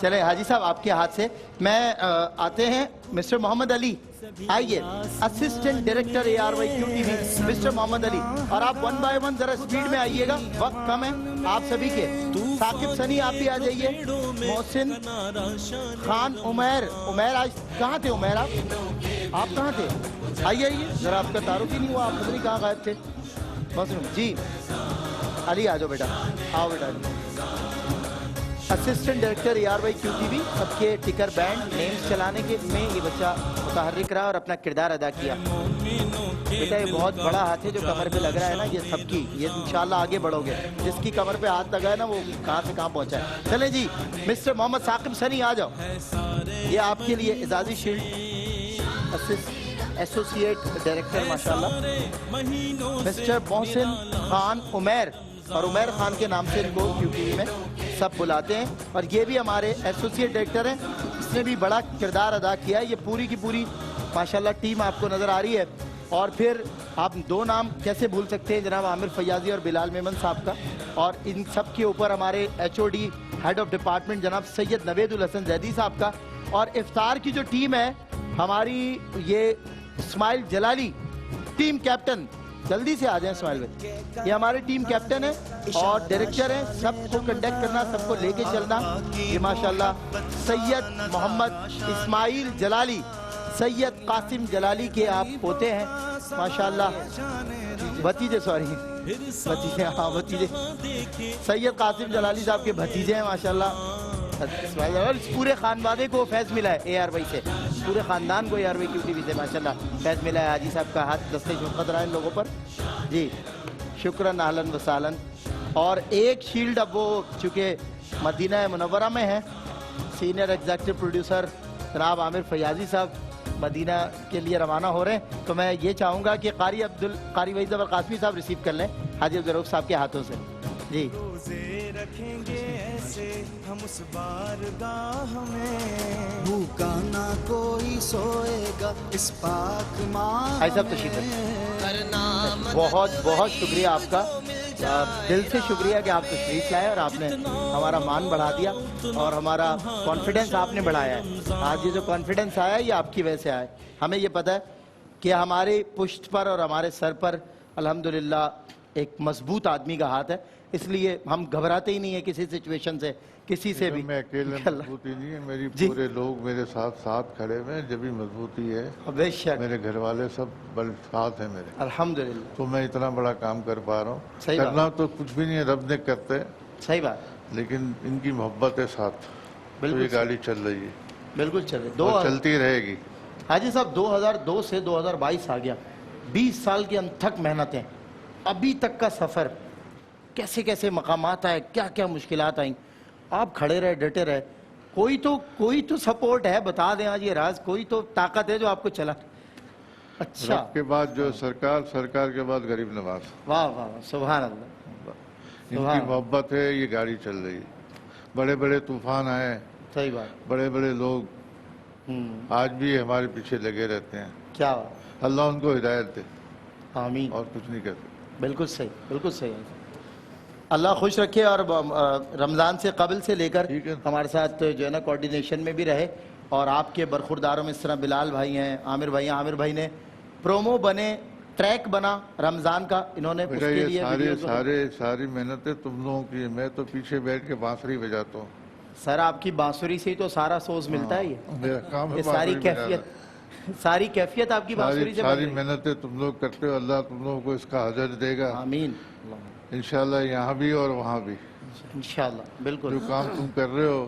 چلیں حاجی صاحب آپ کے ہاتھ سے میں آتے ہیں مسٹر محمد علی آئیے assistant director ARYQ TV mister Muhammad Ali اور آپ 1 by 1 ذرا سپیڈ میں آئیے گا وقت کم ہے آپ سبھی کے ثاقب سنی آپ بھی آ جائیے محسن خان عمیر آج کہاں تھے عمیر آپ کہاں تھے آئیے ذرا آپ کا تعارف ہی نہیں ہوا آپ خبری کہاں غائب تھے محسن جی علی آ جاؤ بیٹا آؤ بیٹا اسسٹنٹ ڈائریکٹر ARYQ TV سب کے ٹکر بینڈ نیمز چلانے کے میں یہ بچہ متحرک رہا اور اپنا کردار ادا کیا بیٹا یہ بہت بڑا ہاتھ ہے جو کمر پہ لگ رہا ہے نا یہ سب کی یہ انشاءاللہ آگے بڑھو گے جس کی کمر پہ ہاتھ لگا ہے نا وہ کہاں سے کہاں پہنچا ہے چلیں جی مسٹر محمد ثاقب سنی آ جاؤ یہ آپ کے لیے اعزازی شیلڈ ایسوسیٹ ڈائریکٹر ماشاءاللہ مسٹر محسن خان عمیر اور عمیر خان کے نام سے ان کو QTV میں سب بلاتے ہیں اور یہ بھی ہمارے ایسوسیٹ ڈائریکٹر ہیں اس نے بھی بڑا کردار ادا کیا ہے یہ پوری کی پوری ماشاءاللہ ٹیم آپ کو نظر آ رہی ہے اور پھر آپ دو نام کیسے بھول سکتے ہیں جناب عامر فیاضی اور بلال میمن صاحب کا اور ان سب کے اوپر ہمارے HOD ہیڈ آف ڈپارٹمنٹ جناب سید نوید الحسن زیدی صاحب کا اور افطار کی جو ٹیم ہے ہماری یہ اسماعیل جلالی ٹیم کیپٹن جلدی سے آ جائیں اسماعیل بھائی یہ ہمارے ٹیم کیپٹن ہیں اور ڈائریکٹر ہیں سب کو کنڈکٹ کرنا سب کو لے کے چلنا یہ ماشاءاللہ سید محمد اسماعیل جلالی سید قاسم جلالی کے آپ پوتے ہیں ماشاءاللہ بھتیجے بھتیجے سید قاسم جلالی صاحب کے بھتیجے ہیں ماشاءاللہ اور پورے خاندان کو فیض ملا ہے ARY سے پورے خاندان کو ARYQ TV سے ماشاءاللہ فیض ملا ہے حاجی صاحب کا ہاتھ دستے شفقت رہا ہے ان لوگوں پر جی شکراً اہلاً و سہلاً اور ایک شیلڈ اب وہ چونکہ مدینہ منورہ میں ہے سینئر ایگزیکٹو پروڈیوسر جناب عامر فیاضی صاحب مدینہ کے لیے روانہ ہو رہے ہیں تو میں یہ چاہوں گا کہ قاری وحید ظفر قاسمی صاحب ریسیو کر لیں حاجی عبدالرؤف صاحب کے ہاتھوں سے جی روزے رکھیں گے ایسے ہم اس بارگاہ میں بھوکا نہ کوئی سوئے گا اس پاک ماہ بھائی صاحب تشریف بہت بہت شکریہ آپ کا دل سے شکریہ کہ آپ تشریف لائے اور آپ نے ہمارا مان بڑھا دیا اور ہمارا کانفیڈنس آپ نے بڑھایا ہے آج یہ جو کانفیڈنس آیا یہ آپ کی وجہ سے آیا ہمیں یہ پتہ ہے کہ ہمارے پشت پر اور ہمارے سر پر الحمدللہ ایک مضبوط آدمی کا ہاتھ ہے اس لیے ہم گھبراتے ہی نہیں ہیں کسی سچویشن سے کسی سے بھی میں اکیلے مضبوطی نہیں ہے میری پورے لوگ میرے ساتھ کھڑے ہوئے جب بھی مضبوطی ہے بے شک میرے گھر والے سب بڑے ساتھ ہیں میرے الحمدللہ تو میں اتنا بڑا کام کر پا رہا ہوں کرنا تو کچھ بھی نہیں ہے رب نے کرتے صحیح بات لیکن ان کی محبت ہے ساتھ تو یہ گاڑی چل رہی ہے بالکل چل رہی ہے چلتی رہے گی حاجی صاحب 2002 سے 2022 آ گیا 20 سال کی انتھک محنتیں ابھی تک کا سفر کیسے کیسے مقامات آئے کیا کیا مشکلات آئیں آپ کھڑے رہے ڈٹے رہے کوئی تو سپورٹ ہے بتا دیں آج یہ راز کوئی تو طاقت ہے جو آپ کو چلا اچھا رب کے بعد جو سرکار کے بعد غریب نواز واہ واہ سبحان اللہ ان کی محبت ہے یہ گاڑی چل رہی ہے بڑے بڑے طوفان آئے صحیح بات بڑے بڑے لوگ آج بھی ہمارے پیچھے لگے رہتے ہیں کیا اللہ ان کو ہدایت دے آمین اور کچھ نہیں کرتے بالکل صحیح اللہ خوش رکھے اور رمضان سے قبل سے لے کر ہمارے ساتھ جو ہے نا کوارڈینیشن میں بھی رہے اور آپ کے برخورداروں میں اس طرح بلال بھائی ہیں عامر بھائی نے پرومو بنے ٹریک بنا رمضان کا انہوں نے اس کے لیے ساری محنتیں تم لوگوں کی میں تو پیچھے بیٹھ کے بانسری بجاتا ہوں سر آپ کی بانسری سے ہی تو سارا سوز ملتا ہے یہ ساری کیفیت آپ کی بانسری سے ساری محنتیں تم لوگ کرتے ہو اللہ تم لوگوں کو اس کا اجر دے گا آمین انشاءاللہ یہاں بھی اور وہاں بھی انشاءاللہ بالکل جو کام تم کر رہے ہو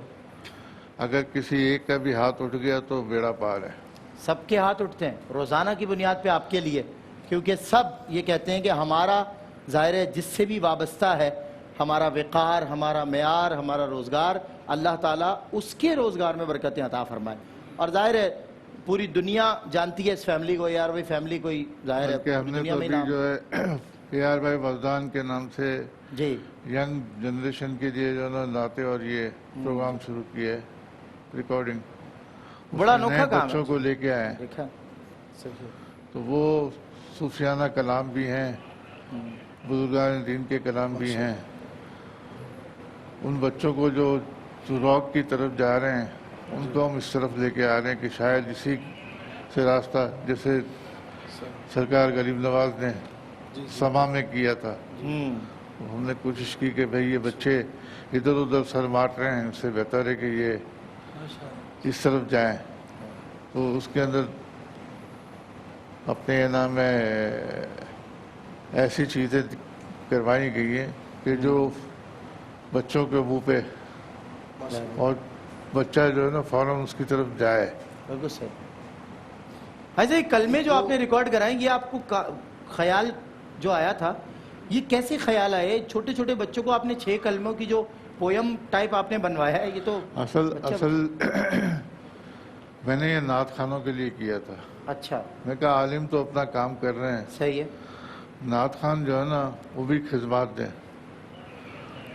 اگر کسی ایک کا بھی ہاتھ اٹھ گیا تو بیڑا پار ہے سب کے ہاتھ اٹھتے ہیں روزانہ کی بنیاد پہ آپ کے لیے کیونکہ سب یہ کہتے ہیں کہ ہمارا ظاہر ہے جس سے بھی وابستہ ہے ہمارا وقار ہمارا معیار ہمارا روزگار اللہ تعالیٰ اس کے روزگار میں برکتیں عطا فرمائے اور ظاہر ہے پوری دنیا جانتی ہے اس فیملی کو یار وہی فیملی کوئی ظاہر ہے ہم نے تو ابھی جو ہے ARY وزدان کے نام سے جی ینگ جنریشن کے لیے جو نا لاتے اور یہ پروگرام شروع کیے ریکارڈنگ بڑا انوکھا کام ہے بچوں کو لے کے آئے دیکھا تو وہ صوفیانہ کلام بھی ہیں بزرگان دین کے کلام بھی ہیں ان بچوں کو جو جو راک کی طرف جا رہے ہیں ان کو ہم اس طرف لے کے آ رہے ہیں کہ شاید اسی سے راستہ جیسے سرکار غریب نواز نے سما میں کیا تھا، ہم نے کوشش کی کہ بھئی یہ بچے ادھر ادھر سر مارٹ رہے ہیں، اس سے بہتر ہے کہ یہ اس طرف جائیں. تو اس کے اندر اپنے نام میں ایسی چیزیں کروائی گئی ہیں کہ جو بچوں کے منہ پہ اور بچہ جو ہے نا فوراً اس کی طرف جائے. بالکل صحیح. ایسے ہی کلمے جو آپ نے ریکارڈ کرائیں گے، آپ کو خیال جو آیا تھا یہ کیسے خیال آئے؟ چھوٹے چھوٹے بچوں کو آپ نے 6 کلموں کی جو پویم ٹائپ آپ نے بنوایا ہے، یہ تو اصل میں نے یہ نعت خانوں کے لیے کیا تھا. اچھا میں کہا عالم تو اپنا کام کر رہے ہیں، صحیح ہے. نعت خان جو ہے نا وہ بھی خدمات دیں.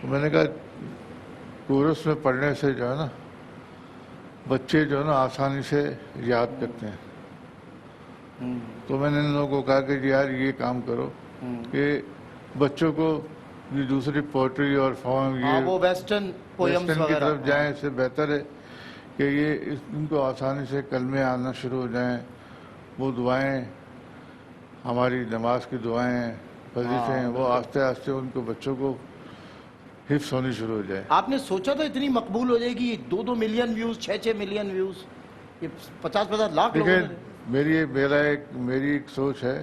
تو میں نے کہا کورس میں پڑھنے سے جو ہے نا بچے جو ہے نا آسانی سے یاد کرتے ہیں. تو میں نے ان لوگوں کو کہا کہ یار یہ کام کرو کہ بچوں کو یہ دوسری پوئٹری اور فارم وہ ویسٹرن پویمز کی وغیرہ طرف جائیں، اس سے بہتر ہے کہ یہ ان کو آسانی سے کلمے آنا شروع ہو جائیں. وہ دعائیں ہماری نماز کی دعائیں وظیفے ہیں وہ آہستہ آہستہ ان کو بچوں کو حفظ ہونی شروع ہو جائے. آپ نے سوچا تھا اتنی مقبول ہو جائے گی؟ 2 ملین ویوز، 6 ملین ویوز، یہ 50 لاکھ لوگوں دیکھیں نے. میری ایک سوچ ہے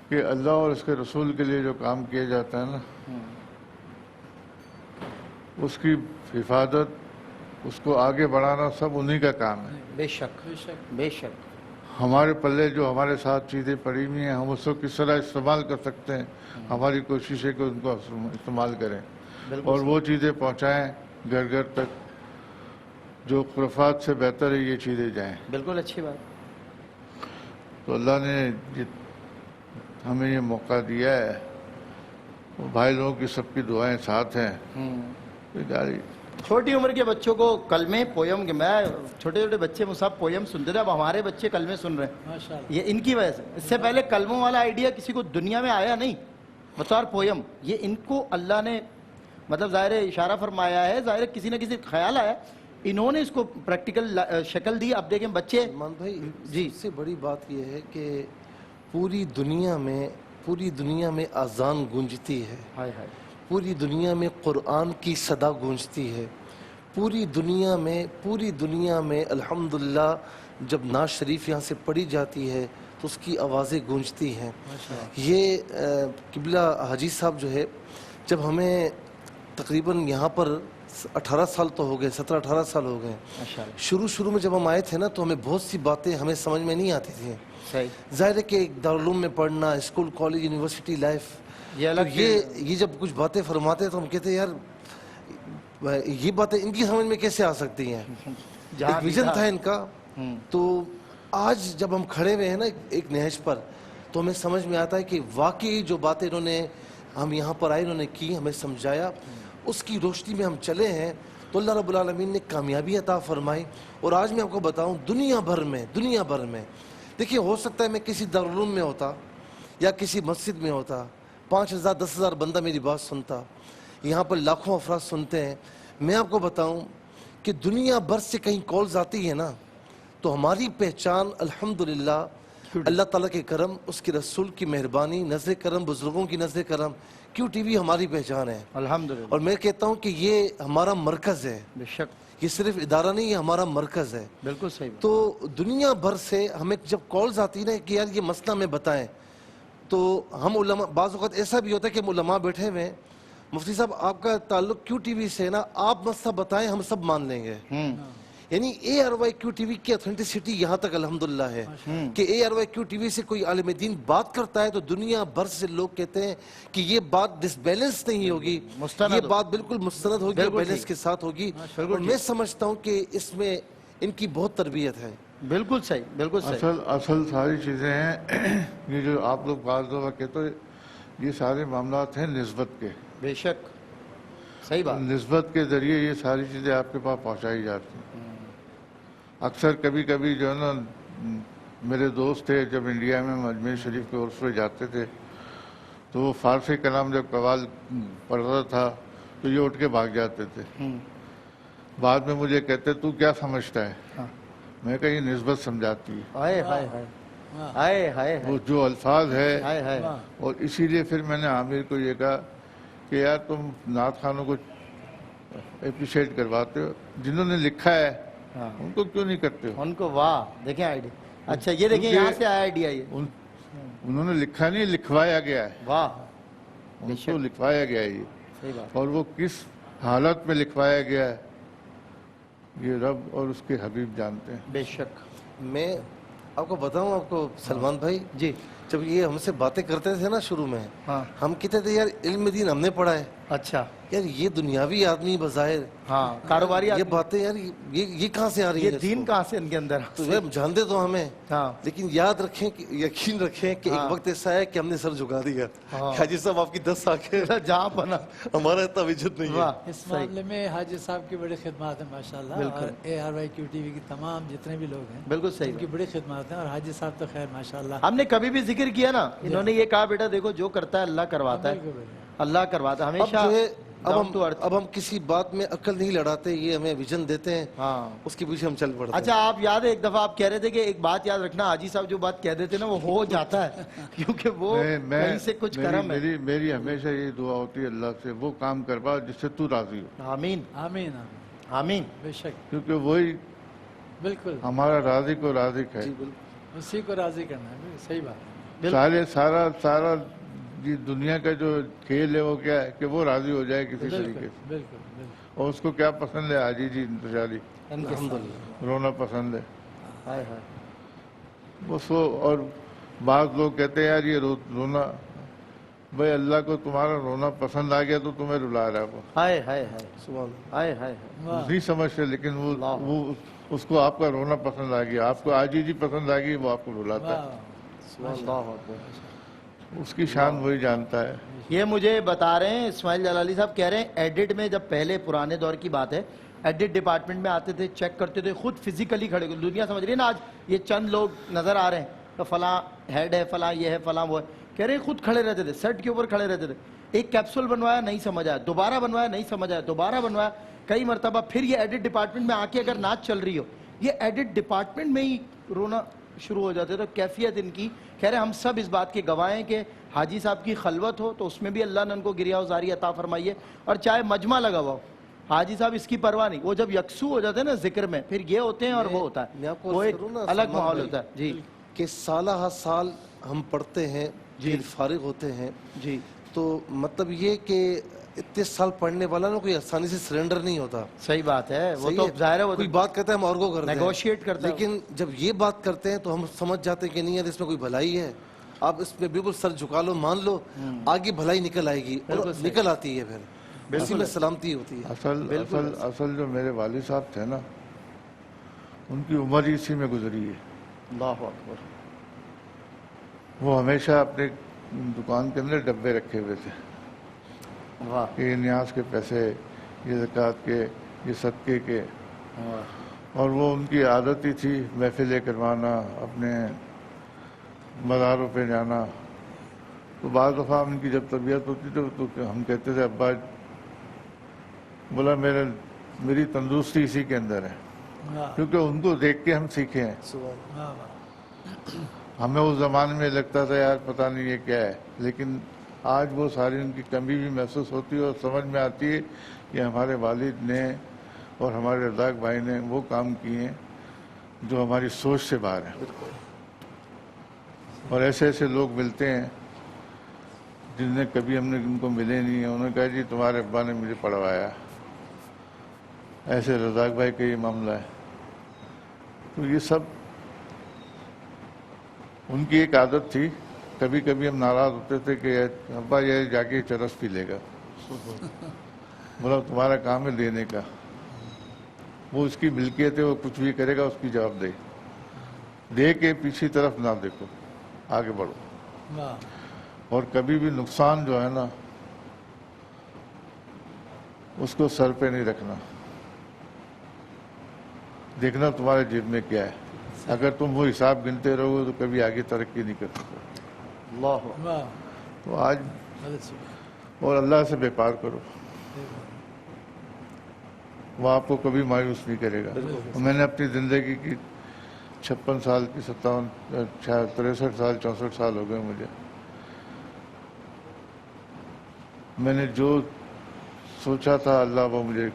کہ اللہ اور اس کے رسول کے لیے جو کام کیا جاتا ہے نا اس کی حفاظت، اس کو آگے بڑھانا سب انہی کا کام ہے. بے شک بے شک. ہمارے پلے جو ہمارے ساتھ چیزیں پڑی ہوئی ہیں ہم اس کو کس طرح استعمال کر سکتے ہیں، ہماری کوشش ہے کہ ان کو استعمال کریں اور وہ چیزیں پہنچائیں گھر گھر تک جو خرافات سے بہتر ہے یہ چیزیں جائیں. بالکل اچھی بات. تو اللہ نے ہمیں یہ موقع دیا ہے، بھائی لوگوں کی سب کی دعائیں ساتھ ہیں. چھوٹی عمر کے بچوں کو کلمے پویم کے، میں چھوٹے چھوٹے بچے مصحف پویم سنتے تھے، اب ہمارے بچے کلمے سن رہے ہیں. یہ ان کی وجہ سے. اس سے پہلے کلموں والا آئیڈیا کسی کو دنیا میں آیا نہیں بطور پویم. یہ ان کو اللہ نے مطلب ظاہر اشارہ فرمایا ہے، ظاہر کسی نہ کسی خیال آیا، انہوں نے اس کو پریکٹیکل شکل دی. اب دیکھیں بچے. سلمان بھائی جی سب سے بڑی بات یہ ہے کہ پوری دنیا میں اذان گونجتی ہے، ہائے ہائے. پوری دنیا میں قرآن کی صدا گونجتی ہے، پوری دنیا میں الحمدللہ جب نعت شریف یہاں سے پڑھی جاتی ہے تو اس کی آوازیں گونجتی ہیں. یہ قبلہ حاجی صاحب جو ہے، جب ہمیں تقریباً یہاں پر 18 سال تو ہو گئے، 17-18 سال ہو گئے. شروع میں جب ہم آئے تھے نا تو ہمیں بہت سی باتیں ہمیں سمجھ میں نہیں آتی تھیں. ظاہر ہے کہ دارالعلوم میں پڑھنا، اسکول کالج یونیورسٹی لائف، یہ جب کچھ باتیں فرماتے ہیں تو ہم کہتے ہیں یار یہ باتیں ان کی سمجھ میں کیسے آ سکتی ہیں. ایک ویژن تھا ان کا. تو آج جب ہم کھڑے ہوئے ہیں نا ایک نہج پر تو ہمیں سمجھ میں آتا ہے کہ واقعی جو باتیں انہوں نے ہم یہاں پر آئے انہوں نے کی، ہمیں سمجھایا، اس کی روشنی میں ہم چلے ہیں تو اللہ رب العالمین نے کامیابی عطا فرمائی. اور آج میں آپ کو بتاؤں دنیا بھر میں دیکھیے، ہو سکتا ہے میں کسی دارالعلوم میں ہوتا یا کسی مسجد میں ہوتا، 5,000 10,000 بندہ میری بات سنتا، یہاں پر لاکھوں افراد سنتے ہیں. میں آپ کو بتاؤں کہ دنیا بھر سے کہیں کالز آتی ہے نا تو ہماری پہچان الحمدللہ اللہ تعالیٰ کے کرم، اس کے رسول کی مہربانی، نظر کرم، بزرگوں کی نظر کرم، کیو ٹی وی ہماری پہچان ہے الحمدللہ. اور میں کہتا ہوں کہ یہ ہمارا مرکز ہے. بے شک. یہ صرف ادارہ نہیں، یہ ہمارا مرکز ہے. بالکل صحیح. تو دنیا بھر سے ہمیں جب کالز آتی ہے نا کہ یار یہ مسئلہ میں بتائیں، تو ہم علماء، بعض اوقات ایسا بھی ہوتا ہے کہ ہم علماء بیٹھے ہوئے ہیں، مفتی صاحب آپ کا تعلق کیو ٹی وی سے ہے نا، آپ مسئلہ بتائیں ہم سب مان لیں گے. یعنی ARY کیو ٹی وی کی اتھینٹسٹی یہاں تک الحمدللہ ہے کہ ARY کیو ٹی وی سے کوئی عالم دین بات کرتا ہے تو دنیا بھر سے لوگ کہتے ہیں کہ یہ بات ڈس بیلنس نہیں ہوگی، یہ بات بالکل مستند ہوگی اور بیلنس کے ساتھ ہوگی. اور میں سمجھتا ہوں کہ اس میں ان کی بہت تربیت ہے. بالکل صحیح. بالکل صحیح. اصل ساری چیزیں ہیں یہ جو آپ لوگ بعض دفعہ کہتے ہو، یہ سارے معاملات ہیں نسبت کے. بے شک صحیح بات. نسبت کے ذریعے یہ ساری چیزیں آپ کے پاس پہنچائی جاتی ہیں. اکثر کبھی جو ہے نا میرے دوست تھے جب انڈیا میں مجمع شریف کے عرس پہ جاتے تھے تو وہ فارسی کلام جب قوال پڑھتا تھا تو یہ اٹھ کے بھاگ جاتے تھے. بعد میں مجھے کہتے تو کیا سمجھتا ہے؟ میں کہا یہ نسبت سمجھاتی ہے. ہائے ہائے ہائے ہائے ہائے وہ جو الفاظ ہے. ہائے ہائے اور اسی لیے پھر میں نے عامر کو یہ کہا کہ یار تم نعت خانوں کو اپریشیٹ کرواتے ہو, جنہوں نے لکھا ہے ان کو کیوں نہیں کرتے ہو؟ ان کو واہ دیکھیں آئیڈیا. اچھا یہ دیکھیں یہاں سے آیا آئیڈیا یہ. انہوں نے لکھا نہیں, لکھوایا گیا ہے. واہ ان کو لکھوایا گیا ہے یہ. صحیح بات. اور وہ کس حالت میں لکھوایا گیا ہے یہ رب اور اس کے حبیب جانتے ہیں. بے شک. میں آپ کو بتاؤں آپ کو سلمان بھائی, جی جب یہ ہم سے باتیں کرتے تھے نا شروع میں, ہاں ہم کہتے تھے یار علم دین ہم نے پڑھا ہے, اچھا یار یہ دنیاوی آدمی بظاہر ہاں کاروباری یہ آدمی. باتیں یار یہ کہاں سے آ رہی یہ ہیں؟ دین کہاں سے ان کے اندر؟ تو وہ جانتے تو ہمیں, ہاں لیکن یاد رکھیں کہ یقین رکھیں کہ ایک وقت ایسا ہے کہ ہم نے سر جھکا دیا. حاجی صاحب آپ کی 10 آنکھیں, جہاں پنا. ہمارا اتنا وجود نہیں ہے. واہ اس معاملے میں حاجی صاحب کی بڑی خدمات ہیں ماشاءاللہ, اور ARYQ TV کی تمام جتنے بھی لوگ ہیں بالکل صحیح ان کی بڑی خدمات ہیں, اور حاجی صاحب تو خیر ماشاءاللہ. ہم نے کبھی بھی ذکر کیا نا, انہوں نے یہ کہا بیٹا دیکھو جو کرتا ہے اللہ کرواتا ہے, اللہ کرواتا ہے اب ہمیشہ. جو ہے اب ہم کسی بات میں عقل نہیں لڑاتے, یہ ہمیں ویژن دیتے ہیں, ہاں اس کے پیچھے ہم چل پڑتے ہیں. اچھا آپ یاد ہے ایک دفعہ آپ کہہ رہے تھے کہ ایک بات یاد رکھنا, حاجی صاحب جو بات کہہ دیتے نا وہ ہو جاتا ہے, کیونکہ وہ کہیں سے کچھ کرم ہے. میری ہمیشہ یہ دعا ہوتی ہے اللہ سے, وہ کام کروا جس سے تو راضی ہو. آمین آمین آمین. بے شک, کیونکہ وہی بالکل ہمارا رازق و رازق ہے. اسی کو راضی کرنا ہے. صحیح بات ہے. سارا یہ دنیا کا جو کھیل ہے وہ کیا ہے کہ وہ راضی ہو جائے کسی طریقے سے, بالکل بالکل. اور اس کو کیا پسند ہے؟ حاجی جی انتشاری, الحمدللہ. رونا پسند ہے. ہائے ہائے. بس وہ, اور بعض لوگ کہتے ہیں یار یہ رونا, بھائی اللہ کو تمہارا رونا پسند آ گیا تو تمہیں رلا رہا ہے وہ. ہائے ہائے ہائے سبحان ہائے ہائے. نہیں سمجھتے, لیکن وہ اس کو آپ کا رونا پسند آ گیا, آپ کو آجی جی پسند آ گئی, وہ آپ کو رلاتا ہے. اللہ اکبر. اس کی شان وہی جانتا ہے. یہ مجھے بتا رہے ہیں اسماعیل جلالی صاحب, کہہ رہے ہیں ایڈٹ میں جب پہلے پرانے دور کی بات ہے, ایڈٹ ڈپارٹمنٹ میں آتے تھے, چیک کرتے تھے, خود فزیکلی کھڑے, دنیا سمجھ رہی ہے نا آج یہ چند لوگ نظر آ رہے ہیں تو فلاں ہیڈ ہے, فلاں یہ ہے, فلاں وہ ہے, کہہ رہے ہیں خود کھڑے رہتے تھے, سیٹ کے اوپر کھڑے رہتے تھے. ایک کیپسول بنوایا نہیں سمجھ آیا, دوبارہ بنوایا نہیں سمجھ آیا, دوبارہ بنوایا کئی مرتبہ, پھر یہ ایڈٹ ڈپارٹمنٹ میں آ کے اگر نعت چل رہی ہو, یہ ایڈٹ ڈپارٹمنٹ میں ہی رونا شروع ہو جاتے. تو کیفیت ان کی, کہہ رہے ہیں ہم سب اس بات کے گواہ ہیں کہ حاجی صاحب کی خلوت ہو تو اس میں بھی اللہ نے ان کو گریہ وزاری عطا فرمائی ہے, اور چاہے مجمع لگا ہوا ہو, حاجی صاحب اس کی پرواہ نہیں. وہ جب یکسو ہو جاتے ہیں نا ذکر میں, پھر یہ ہوتے ہیں اور وہ ہوتا ہے, وہ ایک الگ ماحول ہوتا ہے. جی کہ سالہ ہر سال ہم پڑھتے ہیں, پھر فارغ ہوتے ہیں, جی تو مطلب یہ کہ اتنے سال پڑھنے والا نا کوئی آسانی سے سرنڈر نہیں ہوتا. صحیح بات ہے, وہ صحیح تو ہے. ظاہر ہے وہ کوئی بات کرتا ہے ہم اور کو کرتے ہیں, نیگوشیٹ کرتا ہے. لیکن جب یہ بات کرتے ہیں تو ہم سمجھ جاتے ہیں کہ نہیں یار اس میں کوئی بھلائی ہے, آپ اس میں بالکل سر جھکا لو, مان لو, آگے بھلائی نکل آئے گی, اور نکل آتی ہے, پھر اسی میں سلامتی ہوتی ہے. اصل جو میرے والد صاحب تھے نا, ان کی عمر ہی اسی میں گزری ہے. اللہ اکبر. وہ ہمیشہ اپنے دکان کے اندر ڈبے رکھے ہوئے تھے, واہ یہ نیاز کے پیسے, یہ زکوٰۃ کے, یہ صدقے کے. اور وہ ان کی عادت ہی تھی محفلیں کروانا, اپنے مزاروں پہ جانا. تو بعض دفعہ ان کی جب طبیعت ہوتی تھی تو ہم کہتے تھے ابا, بولا میری تندرستی اسی کے اندر ہے, کیونکہ ان کو دیکھ کے ہم سیکھے ہیں. ہمیں اس زمانے میں لگتا تھا یار پتہ نہیں یہ کیا ہے, لیکن آج وہ ساری ان کی کمی بھی محسوس ہوتی ہے, اور سمجھ میں آتی ہے کہ ہمارے والد نے اور ہمارے رزاق بھائی نے وہ کام کیے ہیں جو ہماری سوچ سے باہر ہیں. اور ایسے ایسے لوگ ملتے ہیں جن نے کبھی ہم نے ان کو ملے نہیں ہیں, انہوں نے کہا جی تمہارے ابا نے مجھے پڑھوایا. ایسے رزاق بھائی کا یہ معاملہ ہے. تو یہ سب ان کی ایک عادت تھی. کبھی کبھی ہم ناراض ہوتے تھے کہ ابا یہ جا کے چرس پی لے گا, بولا تمہارا کام ہے دینے کا, وہ اس کی ملکیت ہے, وہ کچھ بھی کرے گا اس کی جواب دے کے پیچھے طرف نہ دیکھو, آگے بڑھو. اور کبھی بھی نقصان جو ہے نا اس کو سر پہ نہیں رکھنا, دیکھنا تمہارے جیب میں کیا ہے. اگر تم وہ حساب گنتے رہو تو کبھی آگے ترقی نہیں کر سکتے. اللہ. تو آج اور اللہ سے بیپار کرو, وہ آپ کو کبھی مایوس نہیں کرے گا. میں نے اپنی زندگی کی 56 سال کی 63 سال 64 سال ہو گئے مجھے. میں نے جو سوچا تھا اللہ وہ مجھے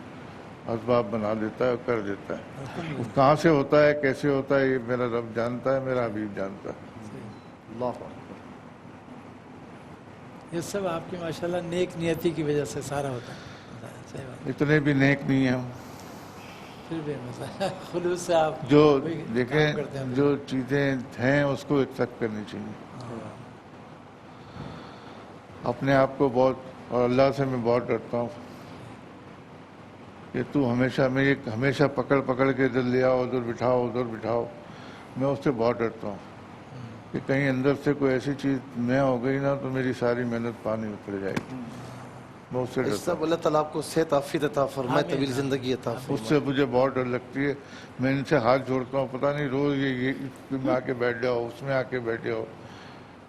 اسباب بنا دیتا ہے اور کر دیتا ہے. وہ کہاں سے ہوتا ہے کیسے ہوتا ہے یہ میرا رب جانتا ہے, میرا حبیب جانتا ہے. اللہ اکبر. یہ سب آپ کی ماشاءاللہ نیک نیتی کی وجہ سے سارا ہوتا ہے. صحیح بات. اتنے بھی نیک نہیں ہیں ہم. پھر بھی مثلا خلوص سے آپ جو کوئی کام دیکھیں کرتے ہیں. جو چیزیں ہیں اس کو ایکسیپٹ کرنی چاہیے. اپنے آپ کو بہت اور اللہ سے میں بہت ڈرتا ہوں کہ تو ہمیشہ پکڑ پکڑ کے ادھر لے آؤ ادھر بٹھاؤ. میں اس سے بہت ڈرتا ہوں کہ کہیں اندر سے کوئی ایسی چیز میں ہو گئی نا تو میری ساری محنت پانی میں پڑ جائے گی. میں اس سے ڈرتا سب اللہ تعالیٰ آپ کو صحت عافیت عطا فرمائے, طویل زندگی عطا ہوں. اس فرمائے. سے مجھے بہت ڈر لگتی ہے. میں ان سے ہاتھ جوڑتا ہوں, پتہ نہیں روز یہ اس میں آ کے بیٹھ جاؤ اس میں آ کے بیٹھ جاؤ.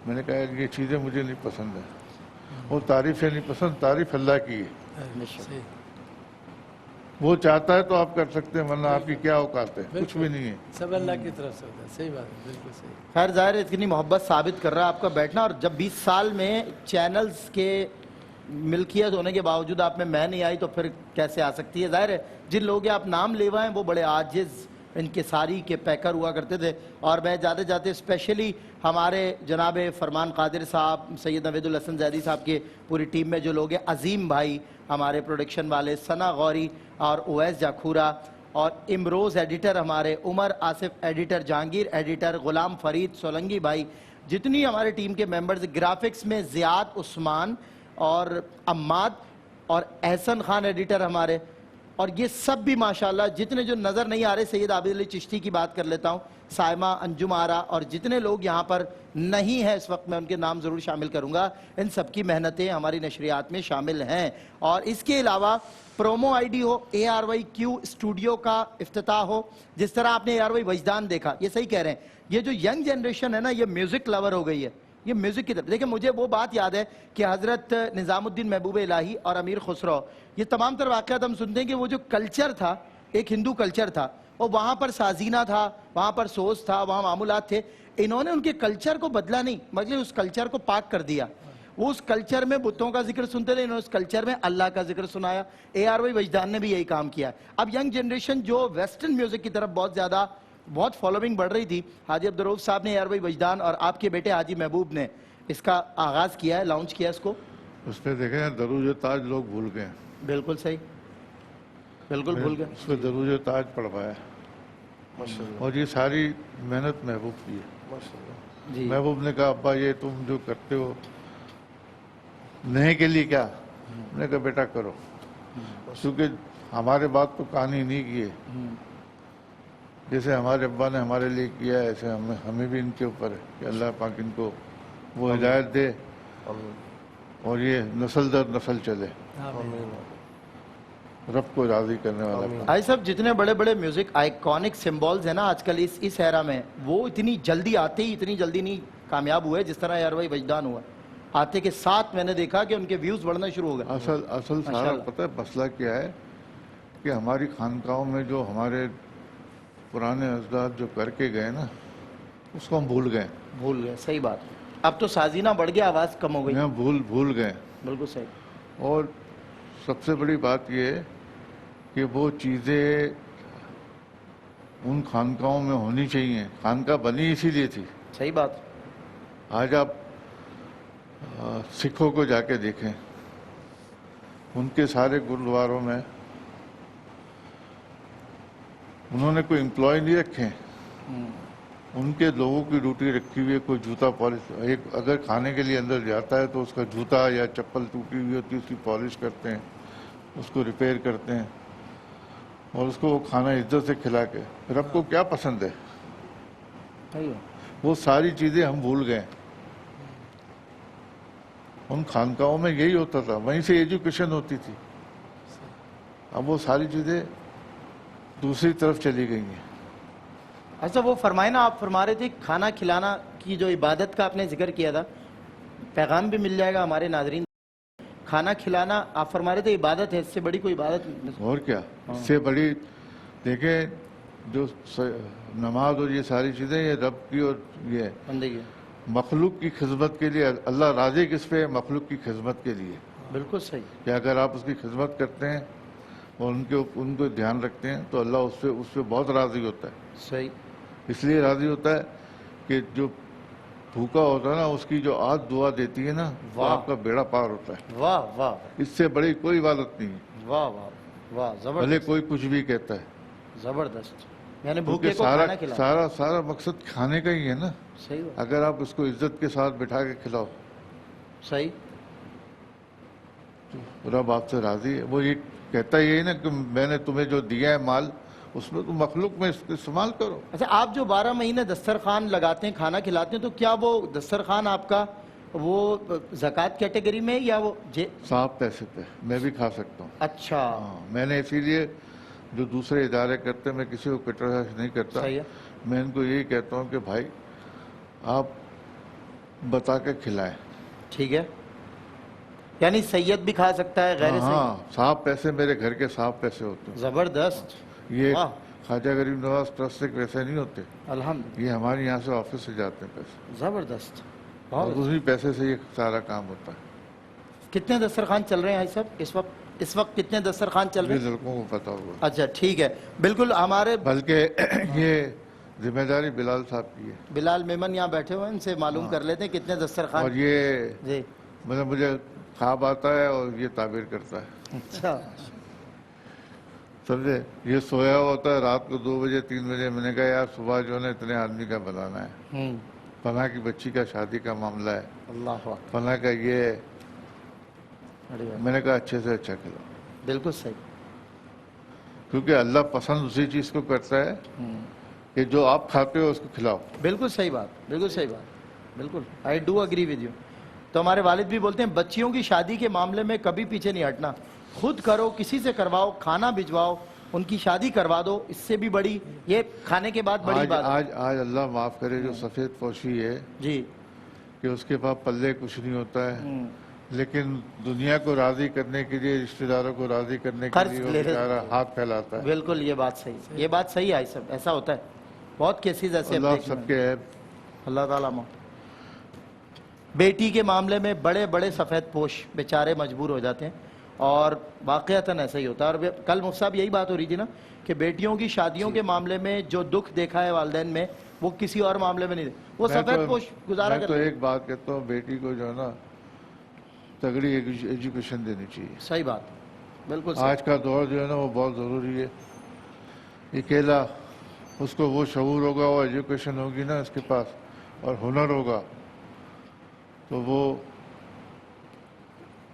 میں نے کہا یہ چیزیں مجھے نہیں پسند ہیں. وہ تعریفیں نہیں پسند, تعریف اللہ کی ہے. صحیح. وہ چاہتا ہے تو آپ کر سکتے ہیں ورنہ آپ کی کیا اوقات ہے, کچھ بھی نہیں ہے. سب اللہ کی طرف سے ہوتا ہے. صحیح بات ہے, بالکل صحیح. خیر ظاہر ہے اتنی محبت ثابت کر رہا ہے آپ کا بیٹھنا, اور جب 20 سال میں چینلز کے ملکیت ہونے کے باوجود آپ میں نہیں آئی تو پھر کیسے آ سکتی ہے. ظاہر ہے جن لوگ آپ نام لیوا ہیں وہ بڑے عاجز انکساری کے پیکر ہوا کرتے تھے. اور میں جاتے جاتے اسپیشلی ہمارے جناب فرمان قادر صاحب, سید نوید الحسن زیدی صاحب کے پوری ٹیم میں جو لوگ ہیں, عظیم بھائی ہمارے پروڈکشن والے, ثنا غوری اور اویس جاکھورا, اور امروز ایڈیٹر ہمارے, عمر آصف ایڈیٹر, جہانگیر ایڈیٹر, غلام فرید سولنگی بھائی, جتنی ہمارے ٹیم کے ممبرز, گرافکس میں زیاد عثمان اور عماد اور احسن خان ایڈیٹر ہمارے, اور یہ سب بھی ماشاءاللہ جتنے جو نظر نہیں آ رہے, سید عابد علی چشتی کی بات کر لیتا ہوں, سائمہ, انجم آرا, اور جتنے لوگ یہاں پر نہیں ہیں اس وقت میں ان کے نام ضرور شامل کروں گا. ان سب کی محنتیں ہماری نشریات میں شامل ہیں. اور اس کے علاوہ promo I D who, ARYQ studio کا افتتاح ہو, جس طرح آپ نے ARY وجدان دیکھا, یہ صحیح کہہ رہے ہیں. یہ جو ینگ جنریشن ہے نا, یہ میوزک لور ہو گئی ہے, یہ میوزک کی طرف. دیکھیں مجھے وہ بات یاد ہے کہ حضرت نظام الدین محبوب الہی اور امیر خسرو, یہ تمام تر واقعات ہم سنتے ہیں کہ وہ جو کلچر تھا, ایک ہندو کلچر تھا, اور وہاں پر سازینہ تھا, وہاں پر سوز تھا, وہاں معمولات تھے. انہوں نے ان کے کلچر کو بدلا نہیں, مگر اس کلچر کو پاک کر دیا. وہ اس کلچر میں بتوں کا ذکر سنتے تھے, انہوں نے اس کلچر میں اللہ کا ذکر سنایا. ARY وجدان نے بھی یہی کام کیا. اب ینگ جنریشن جو ویسٹرن میوزک کی طرف بہت فالوئنگ بڑھ رہی تھی, حاجی عبدالرؤف صاحب نے ARY وجدان اور آپ کے بیٹے حاجی محبوب نے اس کا آغاز کیا ہے, لانچ کیا اس کو. اس پہ دیکھیں دروج تاج لوگ بھول گئے. بالکل صحیح, بالکل بھول گئے. اس پہ دروج تاج پڑھوایا, اور یہ ساری محنت محبوب کی ہے. جی محبوب نے کہا ابا یہ تم جو کرتے ہو نہیں کے لیے کیا, میں نے کہا بیٹا کرو, کیونکہ ہمارے بات تو کہانی نہیں کی ہے. جیسے ہمارے ابا نے ہمارے لیے کیا ہے ایسے ہمیں بھی ان کے اوپر ہے کہ اللہ پاک ان کو وہ ہدایت دے اور یہ نسل در نسل چلے, رب کو راضی کرنے والا کام. بھائی صاحب جتنے بڑے بڑے میوزک آئیکونک سمبولز ہیں نا آج کل اس ایرا میں, وہ اتنی جلدی آتے ہی اتنی جلدی نہیں کامیاب ہوئے جس طرح ARY وجدان ہوا. آتے کے ساتھ میں نے دیکھا کہ ان کے ویوز بڑھنا شروع ہو گئے. اصل سارا پتہ ہے مسئلہ کیا ہے کہ ہماری خانقاہوں میں جو ہمارے پرانے اجداد جو کر کے گئے نا, اس کو ہم بھول گئے. صحیح بات. اب تو سازینہ بڑھ گیا, آواز کم ہو گئی. بھول گئے. بالکل صحیح. اور سب سے بڑی بات یہ ہے کہ وہ چیزیں ان خانقاہوں میں ہونی چاہیے. خانقاہ بنی اسی لیے تھی. صحیح بات. آج آپ سکھوں کو جا کے دیکھیں, ان کے سارے گرودواروں میں انہوں نے کوئی امپلائی نہیں رکھے, ان کے لوگوں کی ڈیوٹی رکھی ہوئی ہے. کوئی جوتا پالش, اگر کھانے کے لیے اندر جاتا ہے تو اس کا جوتا یا چپل ٹوٹی ہوئی ہوتی ہے اس کی پالش کرتے ہیں, اس کو ریپیئر کرتے ہیں, اور اس کو وہ کھانا عزت سے کھلا کے. رب کو کیا پسند ہے, وہ ساری چیزیں ہم بھول گئے. ان خانقاہوں میں یہی ہوتا تھا, وہیں سے ایجوکیشن ہوتی تھی. اب وہ ساری چیزیں دوسری طرف چلی گئی ہیں. اچھا وہ فرمائے نا, آپ فرما رہے تھے کھانا کھلانا کی جو عبادت کا آپ نے ذکر کیا تھا, پیغام بھی مل جائے گا ہمارے ناظرین. کھانا کھلانا آپ فرما رہے تھے عبادت ہے، اس سے بڑی کوئی عبادت نہیں۔ اور کیا اس سے بڑی، دیکھیں جو نماز اور یہ ساری چیزیں یہ رب کی اور یہ بندگی مخلوق کی خدمت کے لیے، اللہ راضی کس پہ ہے؟ مخلوق کی خدمت کے لیے، بالکل صحیح، کہ اگر آپ اس کی خدمت کرتے ہیں اور ان کو دھیان رکھتے ہیں تو اللہ اس پہ بہت راضی ہوتا ہے۔ صحیح، اس لیے راضی ہوتا ہے کہ جو بھوکا ہوتا ہے نا اس کی جو آج دعا دیتی ہے نا تو واہ۔ آپ کا بیڑا پار ہوتا ہے۔ واہ واہ اس سے بڑی کوئی عبادت نہیں ہے، واہ واہ واہ، بھلے زبردست کوئی کچھ بھی کہتا ہے، زبردست، یعنی کیونکہ بھوکے کو کھانا کھلانا، سارا مقصد کھانے کا ہی ہے نا۔ صحیح بات، اگر آپ اس کو عزت کے ساتھ بٹھا کے کھلاؤ، صحیح، رب آپ سے راضی ہے۔ وہ یہ کہتا ہی ہے نا کہ میں نے تمہیں جو دیا ہے مال، اس میں تم مخلوق میں اس کو استعمال کرو۔ اچھا آپ جو 12 مہینے دسترخوان لگاتے ہیں، کھانا کھلاتے ہیں، تو کیا وہ دسترخوان آپ کا وہ زکوٰۃ کیٹیگری میں ہے یا وہ صاف پیسے پہ میں بھی کھا سکتا ہوں۔ اچھا ہاں، میں نے اسی لیے جو دوسرے ادارے کرتے ہیں میں کسی کو کرٹیسائز نہیں کرتا، صحیح ہے، میں ان کو یہی کہتا ہوں کہ بھائی آپ بتا کے کھلائیں۔ ٹھیک ہے، یعنی سید بھی کھا سکتا ہے، غیر ہاں سید، صاف پیسے، میرے گھر کے صاف پیسے ہوتے ہیں۔ زبردست، یہ واہ، خواجہ غریب نواز ٹرسٹ سے پیسے نہیں ہوتے، الحمد، یہ ہمارے یہاں سے آفس سے جاتے ہیں پیسے، زبردست، اور بہت اسی پیسے سے یہ سارا کام ہوتا ہے۔ کتنے دسترخوان چل رہے ہیں بھائی صاحب اس وقت کتنے دسترخوان چل رہے یہ ہیں؟ لڑکوں کو پتا ہوگا، اچھا ٹھیک ہے، بالکل ہمارے بلکہ یہ ذمہ داری بلال صاحب کی ہے، بلال میمن یہاں بیٹھے ہوئے ہیں، ان سے معلوم کر لیتے ہیں کتنے اور دسترخوان، یہ جی، مطلب مجھے خواب آتا ہے اور یہ تعبیر کرتا ہے، اچھا، سمجھے؟ یہ سویا ہوا ہوتا ہے رات کو 2 بجے 3 بجے، میں نے کہا یار صبح جو ہے نا اتنے آدمی کا بنانا ہے، فلاں کی بچی کا شادی کا معاملہ ہے، اللہ اکبر، فلاں کا یہ ہے۔ بڑی بات، میں نے کہا اچھے سے اچھا کھلاؤ، بالکل صحیح، کیونکہ اللہ پسند اسی چیز کو کرتا ہے کہ جو آپ کھاتے ہو اس کو کھلاؤ۔ بالکل صحیح بات، بالکل صحیح بات، بالکل I do agree with you. تو ہمارے والد بھی بولتے ہیں بچیوں کی شادی کے معاملے میں کبھی پیچھے نہیں ہٹنا، خود کرو، کسی سے کرواؤ، کھانا بھجواؤ، ان کی شادی کروا دو، اس سے بھی بڑی یہ کھانے کے بعد بڑی بات ہے۔ آج اللہ معاف کرے جو سفید پوشی ہے جی، کہ اس کے پاس پلے کچھ نہیں ہوتا ہے، لیکن دنیا کو راضی کرنے کے لیے، رشتہ داروں کو راضی کرنے کے قرض لیے وہ لے بیچارہ ہاتھ پھیلاتا ہے۔ بالکل یہ بات صحیح ہے، یہ بات صحیح ہے، سب ایسا ہوتا ہے، بہت کیسز ایسے اللہ دیکھنے سب میں۔ کے عیب۔ اللہ تعالیٰ بیٹی کے معاملے میں بڑے بڑے سفید پوش بیچارے مجبور ہو جاتے ہیں، اور واقعتاً ایسا ہی ہوتا ہے۔ اور کل مفتی صاحب یہی بات ہو رہی تھی نا کہ بیٹیوں کی شادیوں کے معاملے میں جو دکھ دیکھا ہے والدین میں وہ کسی اور معاملے میں نہیں دیکھا، وہ سفید پوش گزارا میں تو کرتے ہیں۔ ایک بات کہتا ہوں، بیٹی کو جو ہے نا تگڑی ایجوکیشن دینی چاہیے۔ صحیح بات، بالکل صحیح، آج کا دور جو ہے نا وہ بہت ضروری ہے۔ اکیلا اس کو وہ شعور ہوگا، وہ ایجوکیشن ہوگی نا اس کے پاس اور ہنر ہوگا تو وہ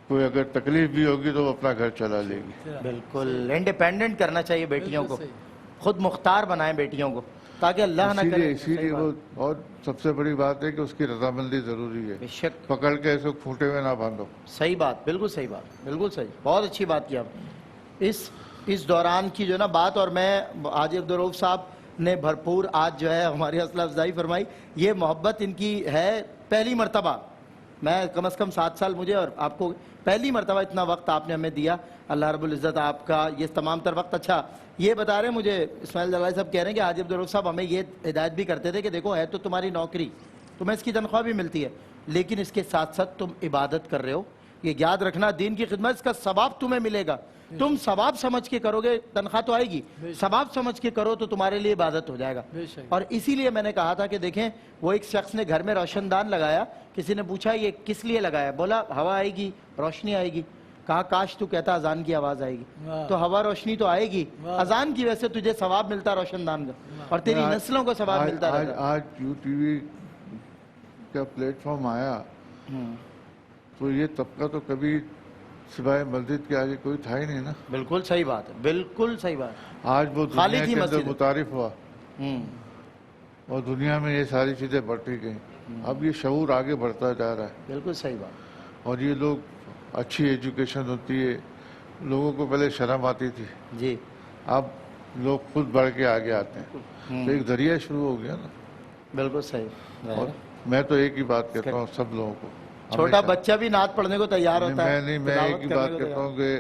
کوئی اگر تکلیف بھی ہوگی تو وہ اپنا گھر چلا لے گی۔ بالکل انڈیپینڈنٹ کرنا چاہیے بیٹیوں کو، خود مختار بنائیں بیٹیوں کو تاکہ اللہ نہ کرے۔ اسی لیے وہ، اور سب سے بڑی بات ہے کہ اس کی رضامندی ضروری ہے، بے شک، پکڑ کے اس کو کھوٹے میں نہ باندھو۔ صحیح بات، بالکل صحیح بات، بالکل صحیح، بہت اچھی بات کی آپ نے۔ اس دوران کی جو نا بات، اور میں آج عبدالرؤف صاحب نے بھرپور آج جو ہے ہماری حوصلہ افزائی فرمائی، یہ محبت ان کی ہے پہلی مرتبہ، میں کم از کم 7 سال مجھے اور آپ کو پہلی مرتبہ اتنا وقت آپ نے ہمیں دیا، اللہ رب العزت آپ کا یہ تمام تر وقت۔ اچھا یہ بتا رہے ہیں مجھے اسماعیل جلالی صاحب کہہ رہے ہیں کہ حاجی عبدالرؤف صاحب ہمیں یہ ہدایت بھی کرتے تھے کہ دیکھو ہے تو تمہاری نوکری، تمہیں اس کی تنخواہ بھی ملتی ہے، لیکن اس کے ساتھ ساتھ تم عبادت کر رہے ہو، یہ یاد رکھنا دین کی خدمت، اس کا ثواب تمہیں ملے گا، تم ثواب سمجھ کے کرو گے، تنخواہ تو آئے گی، ثواب سمجھ کے کرو تو تمہارے لیے عبادت ہو جائے گا۔ اور اسی لیے میں نے کہا تھا کہ دیکھیں وہ ایک شخص نے گھر میں روشن دان لگایا، کسی نے پوچھا یہ کس لیے لگایا، بولا ہوا آئے گی، روشنی آئے گی، کہا کاش تو کہتا اذان کی آواز آئے گی، تو ہوا روشنی تو آئے گی، اذان کی وجہ سے تجھے ثواب ملتا روشن دان کا، اور تیری نسلوں کو ثواب ملتا رہتا۔ آج یو ٹی وی کا پلیٹ فارم آیا تو یہ طبقہ تو کبھی سوائے مسجد کے آگے کوئی تھا ہی نہیں نا، بالکل صحیح بات ہے، بالکل صحیح بات، آج وہ خالی دنیا تھی کے اندر مسجد۔ متعارف ہوا اور دنیا میں یہ ساری چیزیں بڑھتی گئیں، اب یہ شعور آگے بڑھتا جا رہا ہے، بالکل صحیح بات، اور یہ لوگ، اچھی ایجوکیشن ہوتی ہے، لوگوں کو پہلے شرم آتی تھی، جی اب لوگ خود بڑھ کے آگے آتے ہیں، تو ایک ذریعہ شروع ہو گیا نا۔ بالکل صحیح، اور میں تو ایک ہی بات کہتا ہوں سب لوگوں کو چھوٹا بچہ بھی نعت پڑھنے کو تیار ہوتا ہے. میں ایک ہی بات کہتا ہوں کہ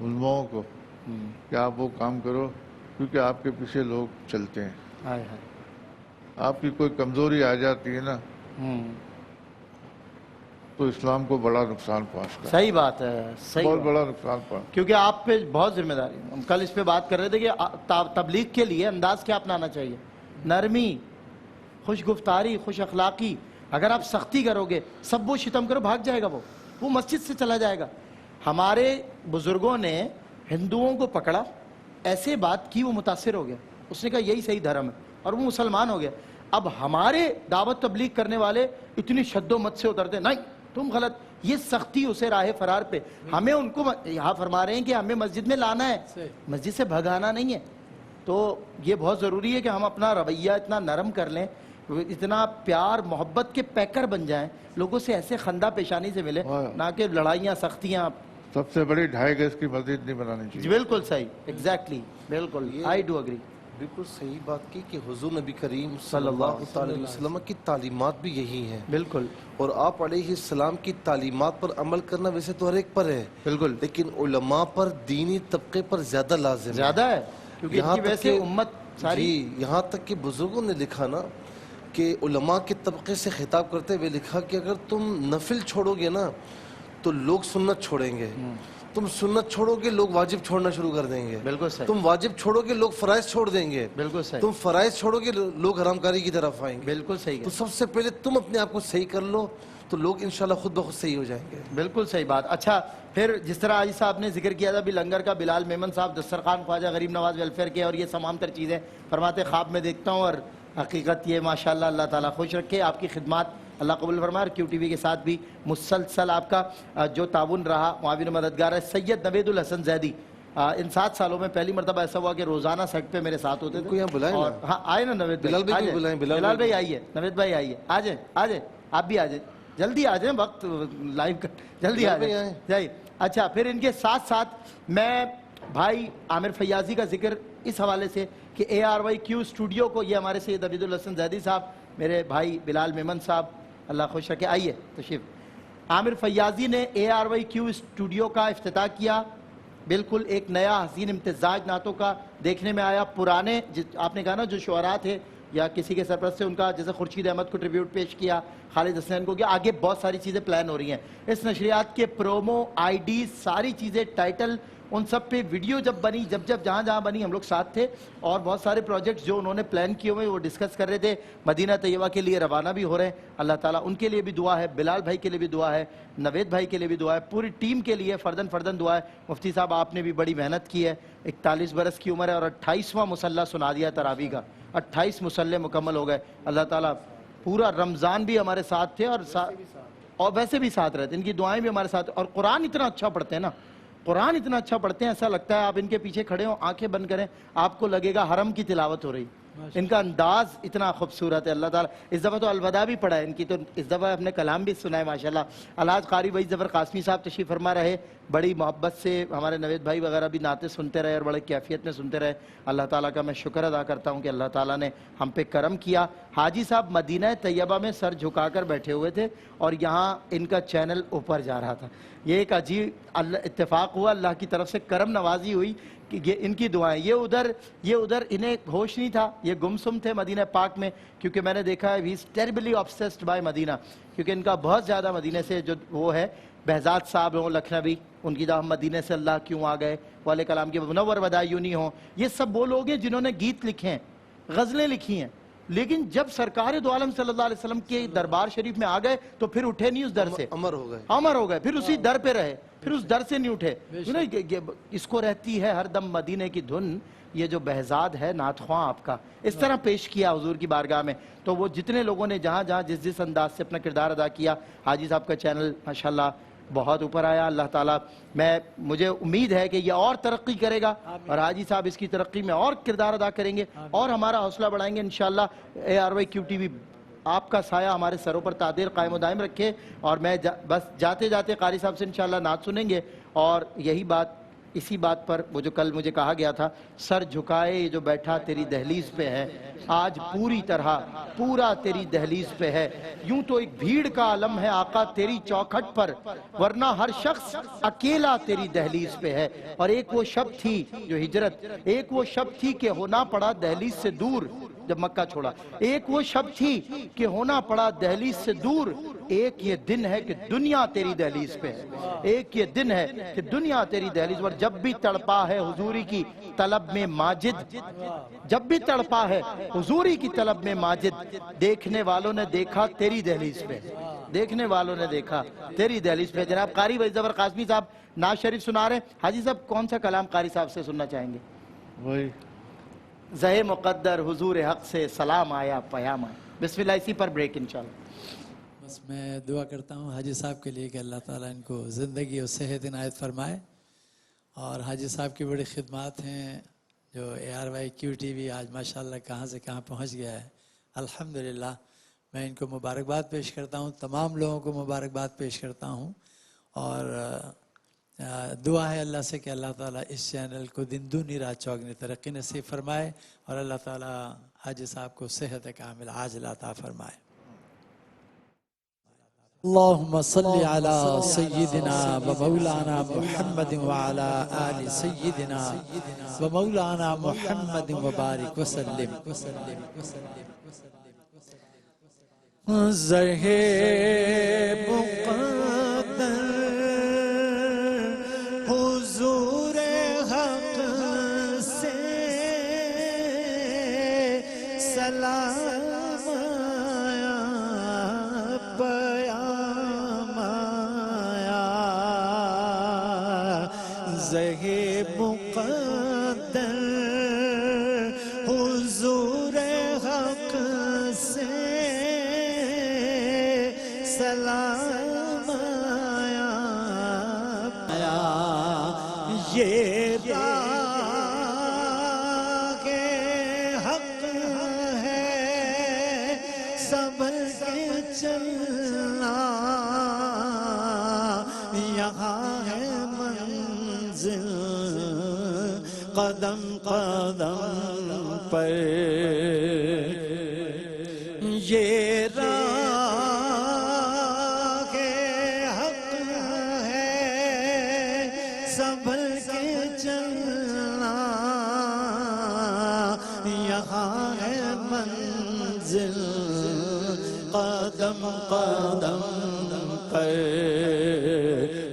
علماؤں کو کہ آپ وہ کام کرو کیونکہ آپ کے پیچھے لوگ چلتے ہیں. آپ کی کوئی کمزوری آ جاتی ہے نا تو اسلام کو بڑا نقصان پہنچتا ہے. صحیح بات ہے, صحیح بہت بات. بڑا نقصان پہنچتا کیونکہ آپ پہ بہت ذمہ داری ہے. ہم کل اس پہ بات کر رہے تھے کہ تبلیغ کے لیے انداز کیا اپنانا چاہیے؟ نرمی, خوش گفتاری, خوش اخلاقی. اگر آپ سختی کرو گے, سب وہ شتم کرو, بھاگ جائے گا, وہ مسجد سے چلا جائے گا. ہمارے بزرگوں نے ہندوؤں کو پکڑا, ایسے بات کی, وہ متاثر ہو گیا, اس نے کہا یہی صحیح دھرم ہے, اور وہ مسلمان ہو گیا. اب ہمارے دعوت تبلیغ کرنے والے اتنی شد و مت سے اترتے, نہیں تم غلط, یہ سختی اسے راہ فرار پہ. ہمیں ان کو یہاں فرما رہے ہیں کہ ہمیں مسجد میں لانا ہے, مسجد سے بھگانا نہیں ہے. تو یہ بہت ضروری ہے کہ ہم اپنا رویہ اتنا نرم کر لیں, اتنا پیار محبت کے پیکر بن جائیں, لوگوں سے ایسے خندہ پیشانی سے ملے, نہ کہ لڑائیاں سختیاں. سب سے بڑی 2.5 گز کی مسجد نہیں بنانی چاہیے. بالکل صحیح, ایگزیکٹلی, بالکل, آئی ڈو اگری. بالکل صحیح بات کی کہ حضور نبی کریم صلی اللہ علیہ وسلم کی تعلیمات بھی یہی ہیں. بالکل. اور آپ علیہ السلام کی تعلیمات پر عمل کرنا ویسے تو ہر ایک پر ہے, بالکل, لیکن علماء پر, دینی طبقے پر زیادہ لازم زیادہ ہے, کیونکہ ان کی وجہ سے امت ساری. جی, یہاں تک کہ بزرگوں نے لکھا نا کہ علماء کے طبقے سے خطاب کرتے ہوئے لکھا کہ اگر تم نفل چھوڑو گے نا تو لوگ سنت چھوڑیں گے, تم سنت چھوڑو گے لوگ واجب چھوڑنا شروع کر دیں گے, بالکل صحیح, تم واجب چھوڑو گے لوگ فرائض چھوڑ دیں گے, بالکل صحیح, تم فرائض چھوڑو گے لوگ حرام کاری کی طرف آئیں گے. بالکل صحیح. تو سب سے پہلے تم اپنے آپ کو صحیح کر لو تو لوگ انشاءاللہ خود بخود صحیح ہو جائیں گے. بالکل صحیح بات. اچھا, پھر جس طرح آجی صاحب نے ذکر کیا تھا بھی لنگر کا, بلال میمن صاحب دسترخوان, خواجہ غریب نواز ویلفیئر کے, اور یہ تمام تر چیزیں فرماتے خواب میں دیکھتا ہوں, اور حقیقت یہ ماشاءاللہ اللہ تعالیٰ خوش رکھے, آپ کی خدمات اللہ قبول فرمائے. اور کیو ٹی وی کے ساتھ بھی مسلسل آپ کا جو تعاون رہا, معاون مددگار ہے سید نوید الحسن زیدی. ان 7 سالوں میں پہلی مرتبہ ایسا ہوا کہ روزانہ سیٹ پہ میرے ساتھ ہوتے تھے. یہاں بلائیں اور ہاں آئے نا نوید بلال بھائی کو بلائیں, بلال بھائی آئیے, نوید بھائی آئیے, آ جائیں, آ جائیں, آپ بھی آ جائیں, جلدی آ جائیں, وقت لائیو کا, جلدی آ جائیں. جائیے. اچھا, پھر ان کے ساتھ ساتھ میں بھائی عامر فیاضی کا ذکر اس حوالے سے کہ ARYQ اسٹوڈیو کو, یہ ہمارے سید عبید الحسن زیدی صاحب, میرے بھائی بلال میمن صاحب, اللہ خوش رکھے, آئیے تشریف. عامر فیاضی نے ARYQ اسٹوڈیو کا افتتاح کیا. بالکل ایک نیا حسین امتزاج نعتوں کا دیکھنے میں آیا. پرانے آپ نے کہا نا جو شعراء تھے یا کسی کے سرپرست سے, ان کا جیسے خورشید احمد کو ٹریبیوٹ پیش کیا, خالد حسین کو کیا, آگے بہت ساری چیزیں پلان ہو رہی ہیں. اس نشریات کے پرومو, آئی ساری چیزیں, ٹائٹل, ان سب پہ ویڈیو جب بنی, جب جہاں بنی ہم لوگ ساتھ تھے, اور بہت سارے پروجیکٹس جو انہوں نے پلان کیے ہوئے وہ ڈسکس کر رہے تھے. مدینہ طیبہ کے لیے روانہ بھی ہو رہے ہیں, اللہ تعالیٰ ان کے لیے بھی دعا ہے, بلال بھائی کے لیے بھی دعا ہے, نوید بھائی کے لیے بھی دعا ہے, پوری ٹیم کے لیے فردن دعا ہے. مفتی صاحب آپ نے بھی بڑی محنت کی ہے, 41 برس کی عمر ہے, اور 28واں مصلی سنا دیا تراویح کا, 28 مصلی مکمل ہو گئے. اللہ تعالیٰ پورا رمضان بھی ہمارے ساتھ تھے, اور ویسے بھی ساتھ رہتے, ان کی دعائیں بھی ہمارے ساتھ. اور قرآن اتنا اچھا پڑھتے ہیں نا, قرآن اتنا اچھا پڑھتے ہیں, ایسا لگتا ہے آپ ان کے پیچھے کھڑے ہوں, آنکھیں بند کریں, آپ کو لگے گا حرم کی تلاوت ہو رہی. ان کا انداز اتنا خوبصورت ہے. اللہ تعالیٰ, اس دفعہ تو الوداع بھی پڑھا ہے ان کی, تو اس دفعہ اپنے کلام بھی سنا ہے ماشاءاللہ. الحاج قاری وحید ظفر قاسمی صاحب تشریف فرما رہے, بڑی محبت سے ہمارے نوید بھائی وغیرہ بھی نعتیں سنتے رہے, اور بڑے کیفیت میں سنتے رہے. اللہ تعالیٰ کا میں شکر ادا کرتا ہوں کہ اللہ تعالیٰ نے ہم پہ کرم کیا. حاجی صاحب مدینہ طیبہ میں سر جھکا کر بیٹھے ہوئے تھے, اور یہاں ان کا چینل اوپر جا رہا تھا. یہ ایک عجیب اتفاق ہوا, اللہ کی طرف سے کرم نوازی ہوئی کہ یہ ان کی دعائیں, یہ ادھر انہیں ہوش نہیں تھا, یہ گمسم تھے مدینہ پاک میں, کیونکہ میں نے دیکھا ہے, ہی از ٹیریبلی آبسیسڈ بائی مدینہ, کیونکہ ان کا بہت زیادہ مدینہ سے جو وہ ہے. بہزاد صاحب ہوں لکھنوی, ان کی ہم مدینہ سے اللہ کیوں آ گئے, والے کلام کی منور ودایونی ہوں, یہ سب وہ لوگ ہیں جنہوں نے گیت لکھے ہیں, غزلیں لکھی ہیں, لیکن جب سرکار دو عالم صلی اللہ علیہ وسلم کے دربار شریف میں آ گئے تو پھر اٹھے نہیں اس در سے, امر ہو گئے, پھر اسی در پہ رہے, پھر اس در سے نہیں اٹھے. اس کو رہتی ہے ہر دم مدینے کی دھن, یہ جو بہزاد ہے نعت خواں آپ کا, اس طرح پیش کیا حضور کی بارگاہ میں. تو وہ جتنے لوگوں نے جہاں جس انداز سے اپنا کردار ادا کیا, حاجی صاحب کا چینل ماشاءاللہ بہت اوپر آیا. اللہ تعالیٰ, مجھے امید ہے کہ یہ اور ترقی کرے گا, اور حاجی صاحب اس کی ترقی میں اور کردار ادا کریں گے, اور ہمارا حوصلہ بڑھائیں گے انشاءاللہ. ARYQ TV آپ کا سایہ ہمارے سروں پر تعدیر قائم و دائم رکھے. اور میں بس جاتے قاری صاحب سے انشاءاللہ نعت سنیں گے, اور یہی بات اسی بات پر وہ جو کل مجھے کہا گیا تھا سر جھکائے یہ جو بیٹھا تیری دہلیز پہ ہے، آج پوری طرح پورا تیری دہلیز پہ ہے. یوں تو ایک بھیڑ کا عالم ہے آقا تیری چوکھٹ پر، ورنہ ہر شخص اکیلا تیری دہلیز پہ ہے. اور ایک وہ شب تھی جو ہجرت، ایک وہ شب تھی کہ ہونا پڑا دہلیز سے دور جب مکہ چھوڑا، ایک وہ شب تھی کہ ہونا پڑا دہلیز سے دور. ایک یہ دن ہے کہ دنیا تیری دہلیز پہ ہے، ایک یہ دن ہے کہ دنیا تیری دہلیز پر. جب بھی تڑپا ہے حضوری کی طلب میں ماجد، جب بھی تڑپا ہے حضوری کی طلب میں ماجد، دیکھنے والوں نے دیکھا تیری دہلیز پہ، دیکھنے والوں نے دیکھا تیری دہلیز پہ. جناب قاری وحید زفر قاسمی صاحب نعت شریف سنا رہے ہیں. حاجی صاحب کون سا کلام قاری صاحب سے سننا چاہیں گے؟ وہی زہ مقدر حضور حق سے سلام آیا پیام آیا. بسم اللہ، اسی پر بریک انشاءاللہ. بس میں دعا کرتا ہوں حاجی صاحب کے لیے کہ اللہ تعالیٰ ان کو زندگی اور صحت عنایت فرمائے. اور حاجی صاحب کی بڑی خدمات ہیں جو ARYQTV آج ماشاءاللہ کہاں سے کہاں پہنچ گیا ہے. الحمدللہ میں ان کو مبارکباد پیش کرتا ہوں، تمام لوگوں کو مبارکباد پیش کرتا ہوں. اور دعا ہے اللہ سے کہ اللہ تعالیٰ اس چینل کو دن دونی رات چوگنی ترقی نصیب فرمائے، اور اللہ تعالیٰ حاجی صاحب کو صحت کامل عاجل عطا فرمائے. اللهم صل على سيدنا ومولانا محمد وعلى آل سيدنا ومولانا محمد وبارك وسلم. زہ مقدر حضور حق سے سلام آیا پیام آیا. زہ مقدر حضور حق سے سلام آیا. یہ راہ حق ہے صبر کے چلنا، یہاں ہے منزل قدم قدم پر. یہ راہ حق ہے صبر کے چلنا، یہاں ہے منزل قدم قدم پر.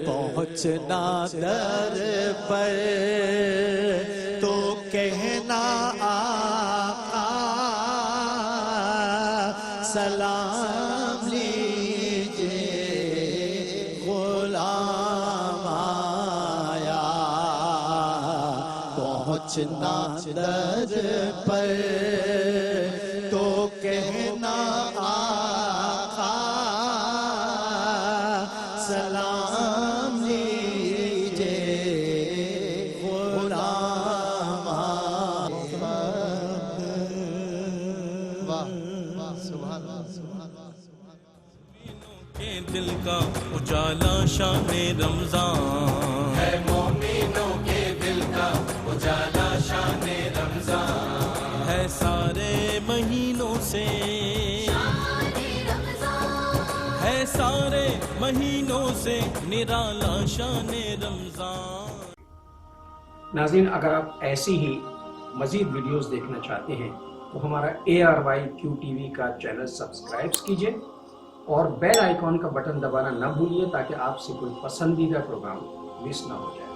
پہنچنا در پر تو کہنا آقا سلام لیجئے غلام آیا. پہنچنا در پر تو کہنا آقا سلام لیجئے غلام آیا. کے دل کا اجالا شان رمضان ہے، مومنوں کے دل کا اجالا شان رمضان ہے. سارے مہینوں سے ہے، سارے مہینوں سے نرالا شان رمضان. ناظرین، اگر آپ ایسی ہی مزید ویڈیوز دیکھنا چاہتے ہیں تو ہمارا ARYQTV کا چینل سبسکرائب کیجئے اور بیل آئیکن کا بٹن دبانا نہ بھولیے تاکہ آپ سے کوئی پسندیدہ پروگرام مس نہ ہو جائے.